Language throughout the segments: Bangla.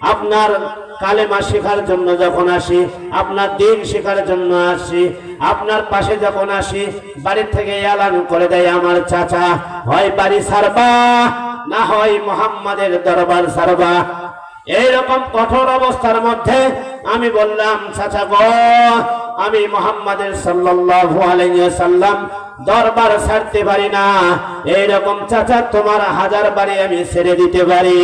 আপনার কালেমা শেখার জন্য যখন আসি, আপনার দিন শেখার জন্য আসি, আপনার পাশে যখন আসি, বাড়ি থেকে এলান করে দেয় আমার চাচা, হয় বাড়ি ছাড়বা না হয় মুহাম্মাদের দরবার ছাড়বা। এইরকম কঠোর অবস্থার মধ্যে আমি বললাম, চাচা গো, আমি মুহাম্মাদের সাল্লাল্লাহু আলাইহি ওয়াসাল্লাম দরবার ছাড়তে পারি না। এইরকম চাচা তোমার হাজার বাড়ি আমি ছেড়ে দিতে পারি।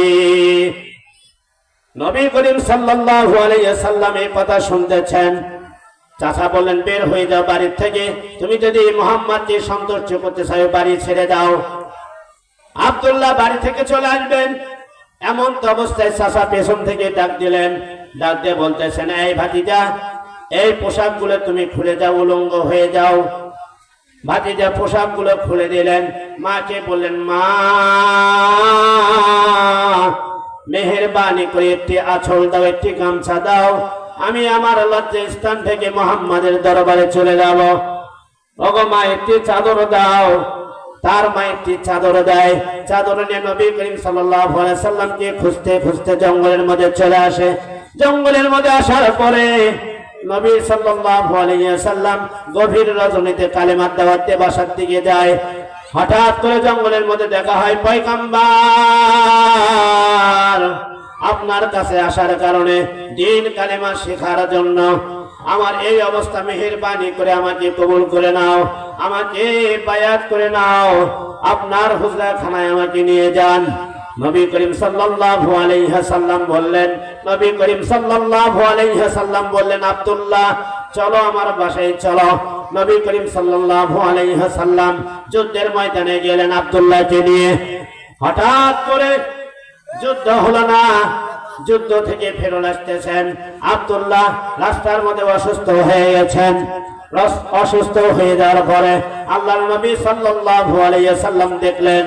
নবী করিম সাল্লাল্লাহু আলাইহি ওয়াসাল্লাম এই কথা শুনতেছেন। চাচা বললেন, বের হয়ে যাও বাড়ি থেকে, তুমি যদি মুহাম্মাদকে সন্তুষ্ট করতে চাও বাড়ি ছেড়ে দাও। আব্দুল্লাহ বাড়ি থেকে চলে আসবেন, এমন তো অবস্থায় চাচা পেছন থেকে ডাক দিলেন। ডাক দিয়ে বলতেছেন, এই ভাতিজা, এই পোশাকগুলো তুমি খুলে যাও, উলঙ্গ হয়ে যাও। ভাতিজা পোশাকগুলো খুলে দিলেন। মাকে বললেন, মা মেহেরবানি করে একটি আঁচল দাও, একটি গামছা দাও, আমি আমার লজ্জা স্থান থেকে মুহাম্মাদের দরবারে চলে যাব। ওগো মা, একটি চাদর দাও। তার মা একটি চাদর দেয়। চাদর নিয়ে নবী করিম সাল্লাল্লাহু আলাইহি সাল্লামকে খুঁজতে খুঁজতে জঙ্গলের মধ্যে চলে আসে। জঙ্গলের মধ্যে আসার পরে নবী সাল্লাল্লাহু আলাইহি সাল্লাম গভীর রজনীতে কালেমার দাওয়াত দিয়ে বাসার দিকে যায়। হঠাৎ করে জঙ্গলের মধ্যে দেখা হয় পয়গম্বর আপনার কাছে আসার কারণে দিন কালেমা শেখার জন্য। আমার এই অবস্থা, মেহেরবানি করে আমাকে কবুল করে নাও, আমাকে বায়াত করে নাও, আপনার হুজরাখানায় আমাকে নিয়ে যান। নবী করিম সাল্লাল্লাহু আলাইহি সাল্লাম বললেন, নবী করিম সাল্লাল্লাহু আলাইহি সাল্লাম বললেন, আব্দুল্লাহ চলো আমার বাসায় চলো। নবী করিম সাল্লাল্লাহু আলাইহি সাল্লাম যুদ্ধের ময়দানে গেলেন আব্দুল্লাহকে নিয়ে। হঠাৎ করে যুদ্ধ হলো না, যুদ্ধ থেকে ফেরত আসতেছেন। আব্দুল্লাহ রাস্তার মধ্যে অসুস্থ হয়ে গেছেন। অসুস্থ হয়ে যাওয়ার পরে আল্লাহর নবী সাল্লাল্লাহু আলাইহি সাল্লাম দেখলেন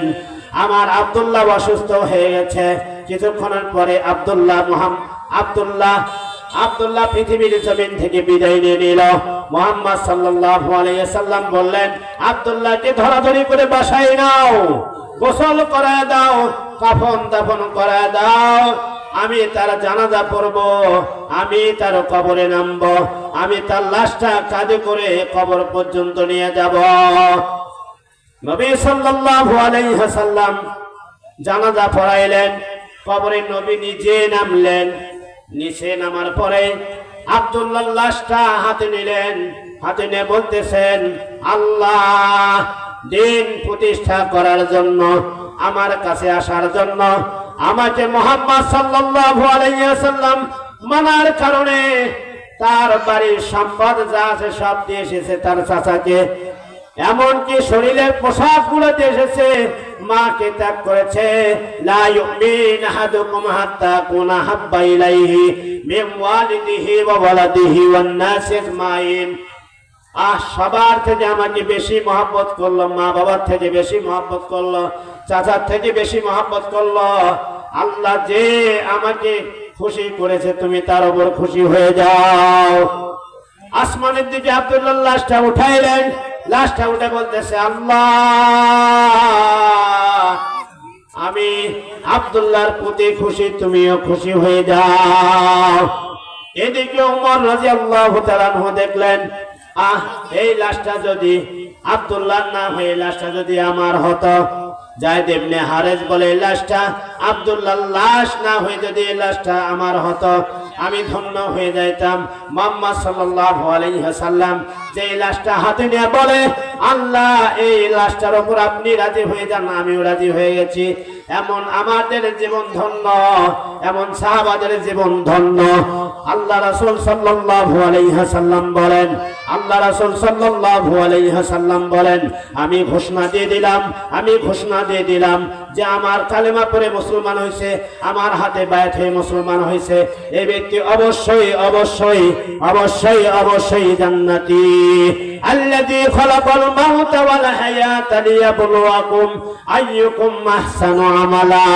আমার আব্দুল্লাহ অসুস্থ হয়ে গেছে। কিছুক্ষণের পরে আব্দুল্লাহ পৃথিবীর জমিন থেকে বিদায় নিয়ে নিল। মুহাম্মদ সাল্লাল্লাহু আলাইহি সাল্লাম বললেন, আব্দুল্লাহকে ধরাধরি করে বাসায় নাও, গোসল করায় দাও, কাফন দাফন করায় দাও, আমি তার জানাজা পড়ব, আমি তার কবরে নামব, আমি তার লাশটা কাঁধে করে কবর পর্যন্ত নিয়ে যাব। নবী সাল্লাল্লাহু আলাইহি সাল্লাম জানাজা পড়াইলেন। কবরে নবী নিজে নামলেন। নিচে নামার পরে আব্দুল্লাহর লাশটা হাতে নিলেন। হাতে নিয়ে বলতেছেন, আল্লাহ দিন প্রতিষ্ঠা করার জন্য, আমার কাছে আসার জন্য, আমাকে মুহাম্মদ সাল্লাল্লাহু আলাইহি সাল্লাম মানার কারণে তার বাড়ির সম্পদ যা আছে সব দিয়ে এসেছে তার চাচাকে, এমনকি শরীরের পোশাক গুলো দিয়ে এসেছে, মাকে ত্যাগ করেছে। লা ইউমিন আহাদুকুম হাত্তা কুনা হাব্বা ইলাইহি মিন ওয়ালিদিহি ওয়া ওয়ালাদিহি ওয়ান নাসি আজমাইন। সবার থেকে আমাকে বেশি মহব্বত করলো, মা বাবার থেকে বেশি মহব্বত করলো, চাচার থেকে বেশি মহব্বত করলো। আল্লাহ যে আমাকে খুশি করেছে, তুমি তার উপর খুশি হয়ে যাও। আসমানের দিকে আব্দুল্লাহ লাশটা উঠাইলেন। লাশটা উঠে বলতেছে, আল্লাহ আমি আব্দুল্লাহর প্রতি খুশি, তুমিও খুশি হয়ে যাও। এদিকে ওমর রাদিয়াল্লাহু তাআলা আনহু দেখলেন, এই লাশটা যদি আব্দুল্লাহ না হয়ে লাশটা যদি আমার হতো। যায়েদ ইবনে হারেস বলে, লাশটা আব্দুল্লাহর লাশ না হয়ে যদি লাশটা আমার হতো, আমি ধন্য হয়ে যাইতাম। মুহাম্মদ সাল্লাল্লাহু আলাইহি সাল্লাম যে লাশটা হাতে নিয়ে বলে, আল্লাহ এই লাশটার উপর আপনি রাজি হয়ে যান, আমিও রাজি হয়ে গেছি। এমন আমাদের জীবন ধন্য, এমন সাহাবাদের জীবন ধন্য। আল্লাহ রাসূল সাল্লাল্লাহু আলাইহি সাল্লাম বলেন, আল্লাহ রাসূল সাল্লাল্লাহু আলাইহি সাল্লাম বলেন, আমি ঘোষণা দিয়ে দিলাম যে আমার কালেমা পড়ে মুসলমান হয়েছে, আমার হাতে বায়াত হয়ে মুসলমান হয়েছে, এই ব্যক্তি অবশ্যই অবশ্যই অবশ্যই অবশ্যই জান্নাতি। আল্লাযী খালাকাল মাউতা ওয়াল হায়াতা লিয়াবলুয়াকুম আইয়ুকুম আহসানু আমালা।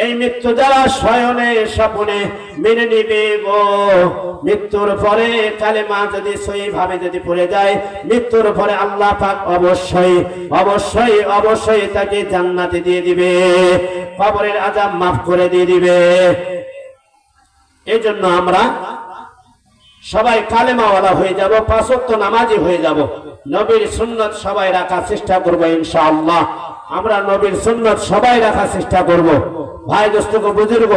এই মৃত্যু যারা শয়নে স্বপ্নে মেনে নিবে গো, মৃত্যুর পরে কালেমা যদি সহি ভাবে যদি পড়ে যায়, মৃত্যুর পরে আল্লাহ পাক অবশ্যই অবশ্যই অবশ্যই তাকে জান্নাতে দিয়ে দিবে, কবরের আযাব মাফ করে দিয়ে দিবে। এই জন্য আমরা সবাই কালেমাওয়ালা হয়ে যাব, 5 ওয়াক্ত নামাজি হয়ে যাব, নবীর সুন্নত সবাই রাখার চেষ্টা করব ইনশাআল্লাহ। আমরা নবীর সুন্নত সবাই রাখার চেষ্টা করব। ভাই দোস্ত বুজুর্গ,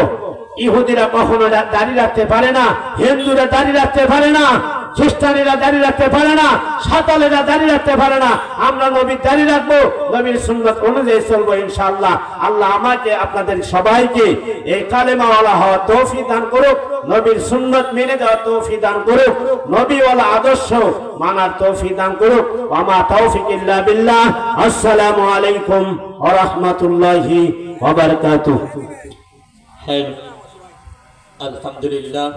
ইহুদিরা কখনো দাঁড়িয়ে রাখতে পারে না, হিন্দুরা দাঁড়িয়ে রাখতে পারে না, খ্রিস্টানেরা দাঁড়িয়ে রাখতে পারে না, সাঁওতালেরা দাঁড়িয়ে রাখতে পারে না। আমরা নবীর দাঁড়িয়ে রাখবো, নবীর সুন্নত অনুযায়ী চলবো ইনশাআল্লাহ। আল্লাহ আমাকে আপনাদের সবাইকে এই কালেমাওয়ালা হওয়ার তৌফিক দান করুক, নবীর সুন্নত মেনে যাওয়ার তৌফিক দান করুক, নবীওয়ালা আদর্শ মানার তৌফিক দান করুক। ওয়া মা তাওফিক ইল্লা বিল্লাহ। আসসালামু আলাইকুম ওয়া রাহমাতুল্লাহি ওয়া বারাকাতুহু। আলহামদুলিল্লাহ।